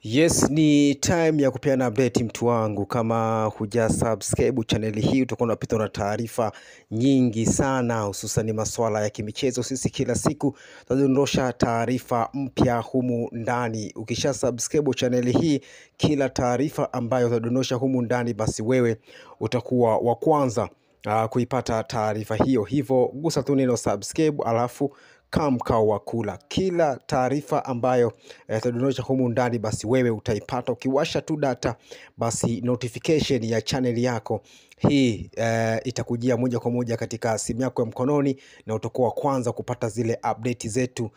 Yes, ni time ya kupeana update mtu wangu. Kama huja subscribe channel hii utakuwa unapita na taarifa nyingi sana, hususan masuala ya kimichezo. Sisi kila siku tunadondosha taarifa mpya humu ndani. Ukisha subscribe channel hii, kila taarifa ambayo tunadondosha humu ndani, basi wewe utakuwa wa kwanza kuipata taarifa hiyo. Hivyo gusa tu neno subscribe, alafu kama mkao wa kula kila taarifa ambayo tutadondosha humu ndani, basi wewe utaipata ukiwasha tu data. Basi notification ya channel yako hii itakujia moja kwa moja katika simu yako ya mkononi, na utakuwa kwanza kupata zile update zetu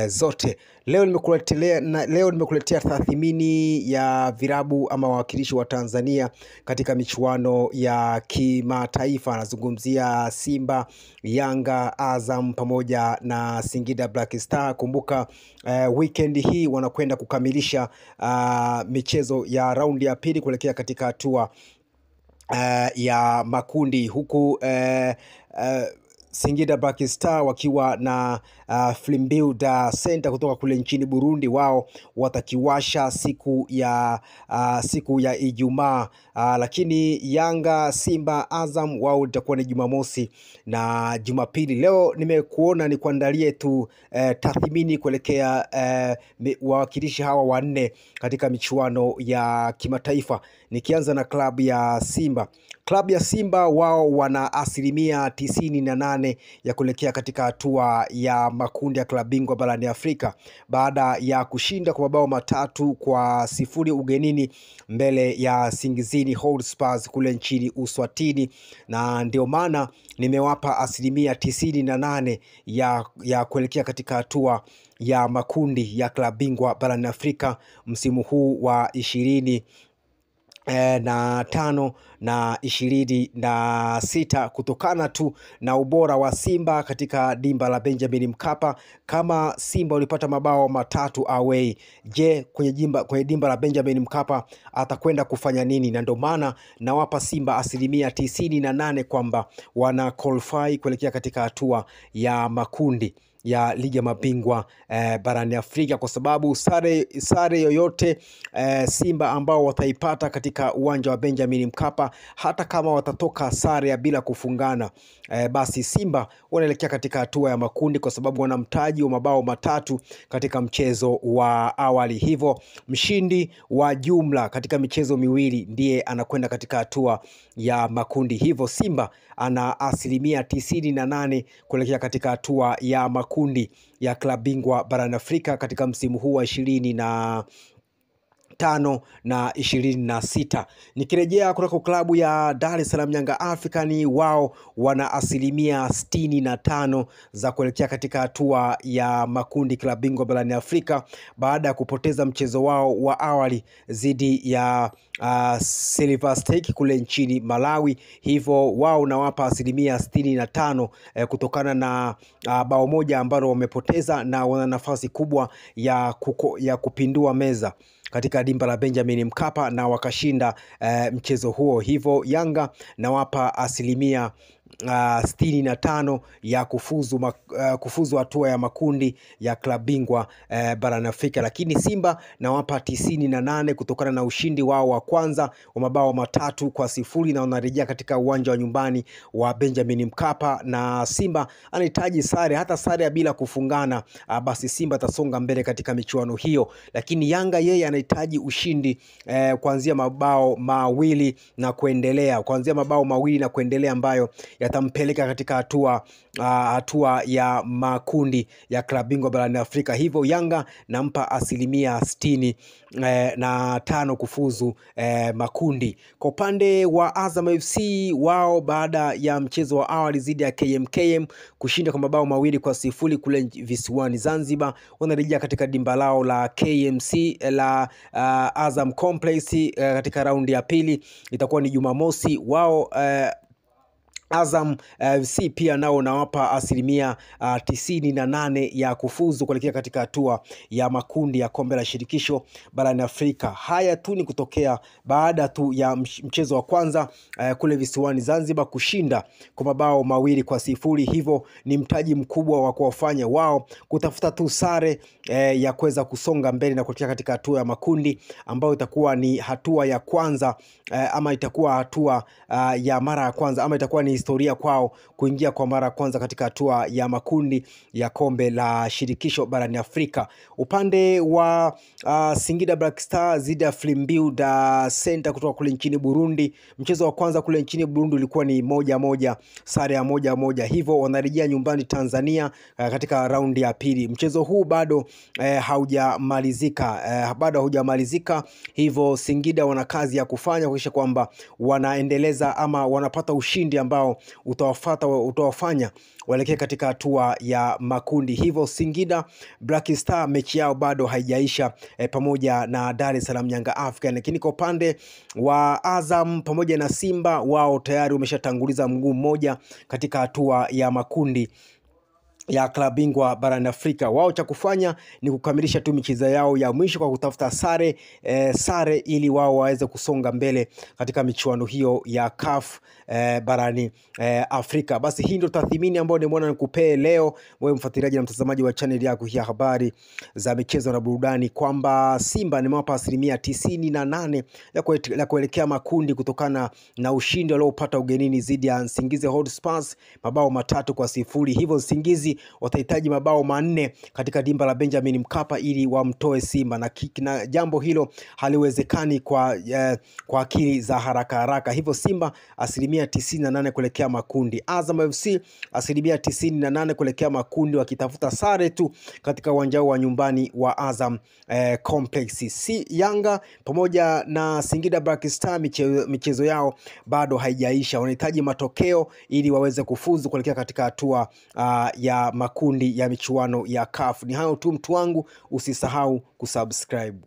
zote. Leo nimekuletea tathmini ya virabu ama wawakilishi wa Tanzania katika michuano ya kimataifa. Nazungumzia Simba, Yanga, Azam pamoja na Singida Black Star. Kumbuka weekend hii wanakwenda kukamilisha michezo ya raundi ya pili kuelekea katika hatua ya makundi, huku Singida Black Star wakiwa na Flimbuda Center kutoka kule nchini Burundi. Wao watakiwasha siku ya Ijumaa, lakini Yanga, Simba, Azam wao itakuwa ni Jumamosi na Jumapili. Leo nimekuona nikuandalie tu tathmini kuelekea wawakilishi hawa wanne katika michuano ya kimataifa, nikianza na klabu ya Simba. Klabu ya Simba wao wana asilimia 98 ya kuelekea katika hatua ya makundi ya klabu bingwa barani Afrika baada ya kushinda kwa mabao 3-0 ugenini mbele ya Singizini Hotspurs kule nchini Uswatini, na ndio maana nimewapa asilimia 98 ya kuelekea katika hatua ya makundi ya klabu bingwa barani Afrika msimu huu wa 25 na 26, kutokana tu na ubora wa Simba katika dimba la Benjamin Mkapa. Kama Simba ulipata mabao 3 away, je, kwenye dimba la Benjamin Mkapa atakwenda kufanya nini? Na ndio maana nawapa Simba asilimia 98 kwamba wana qualify kuelekea katika hatua ya makundi ya ligi ya mabingwa barani Afrika, kwa sababu sare yoyote Simba ambao wataipata katika uwanja wa Benjamin Mkapa, hata kama watatoka sare ya bila kufungana, basi Simba wanaelekea katika hatua ya makundi, kwa sababu wana mtaji wa mabao 3 katika mchezo wa awali. Hivyo mshindi wa jumla katika michezo miwili ndiye anakwenda katika hatua ya makundi. Hivyo Simba ana asilimia 98 kuelekea katika hatua ya makundi ya klabu bingwa barani Afrika katika msimu huu wa 25 na 26. Nikirejea kutoka klabu ya Dar es Salaam Young African, wao wana asilimia 65 za kuelekea katika hatua ya makundi klabu bingwa barani Afrika baada ya kupoteza mchezo wao wa awali dhidi ya Silver Stake kule nchini Malawi. Hivyo wao nawapa asilimia 65 kutokana na bao moja ambalo wamepoteza, na wana nafasi kubwa ya kupindua meza katika dimba la Benjamin Mkapa na wakashinda mchezo huo. Hivyo Yanga nawapa asilimia 65 ya kufuzu hatua ya makundi ya klabu bingwa barani Afrika, lakini Simba nawapa 98 kutokana na ushindi wao wa kwanza wa mabao 3-0, na wanarejea katika uwanja wa nyumbani wa Benjamin Mkapa, na Simba anahitaji sare, hata sare ya bila kufungana, basi Simba atasonga mbele katika michuano hiyo. Lakini Yanga yeye anahitaji ushindi kuanzia mabao mawili na kuendelea, ambayo yatampeleka katika hatua ya makundi ya klabu bingwa barani Afrika. Hivyo Yanga nampa asilimia 65 kufuzu makundi. Kwa upande wa Azam FC, wao baada ya mchezo wa awali dhidi ya KMKM kushinda kwa mabao 2-0 kule visiwani Zanzibar, wanarejea katika dimba lao la KMC la Azam Complex katika raundi ya pili. Itakuwa ni Jumamosi. Wao Azam FC pia nao nawapa asilimia 98 ya kufuzu kuelekea katika hatua ya makundi ya kombe la shirikisho barani Afrika. Haya tu ni kutokea baada tu ya mchezo wa kwanza kule visiwani Zanzibar kushinda kwa mabao 2-0. Hivyo ni mtaji mkubwa wa kuwafanya wao kutafuta tu sare ya kuweza kusonga mbele na kuelekea katika hatua ya makundi, ambayo itakuwa ni hatua ya kwanza ama itakuwa hatua ya mara ya kwanza, ama itakuwa ni historia kwao kuingia kwa mara ya kwanza katika hatua ya makundi ya kombe la shirikisho barani Afrika. Upande wa Singida Black Stars dhidi ya Flambeau da Center kutoka kule nchini Burundi, mchezo wa kwanza kule nchini Burundi ulikuwa ni 1-1, sare ya 1-1. Hivyo wanarejea nyumbani Tanzania katika raundi ya pili. Mchezo huu bado haujamalizika, hivyo Singida wana kazi ya kufanya kuhakikisha kwamba wanaendeleza ama wanapata ushindi ambao utawafanya waelekee katika hatua ya makundi. Hivyo Singida Black Star mechi yao bado haijaisha pamoja na Dar es Salaam Yanga African. Lakini kwa upande wa Azam pamoja na Simba, wao tayari wameshatanguliza mguu mmoja katika hatua ya makundi ya klabu bingwa barani Afrika. Wao cha kufanya ni kukamilisha tu michezo yao ya mwisho kwa kutafuta sare ili wao waweze kusonga mbele katika michuano hiyo ya CAF barani Afrika. Basi hii ndio tathmini ambayo nimeona nikupee leo wewe mfuatiliaji na mtazamaji wa channel yako ya habari za michezo na burudani, kwamba Simba nimewapa asilimia 98 ya kuelekea makundi kutokana na ushindi waliopata ugenini dhidi ya Nsingizzi Hotspurs mabao 3-0. Hivyo Nsingizzi watahitaji mabao 4 katika dimba la Benjamin Mkapa ili wamtoe Simba, na jambo hilo haliwezekani kwa akili za haraka. Hivyo Simba asilimia 98 kuelekea makundi, Azam FC asilimia 98 kuelekea makundi, wakitafuta sare tu katika uwanja wa nyumbani wa Azam Complex. Yanga pamoja na Singida Black Star michezo yao bado haijaisha, wanahitaji matokeo ili waweze kufuzu kuelekea katika hatua ya makundi ya michuano ya CAF. Ni hayo tu mtu wangu, usisahau kusubscribe.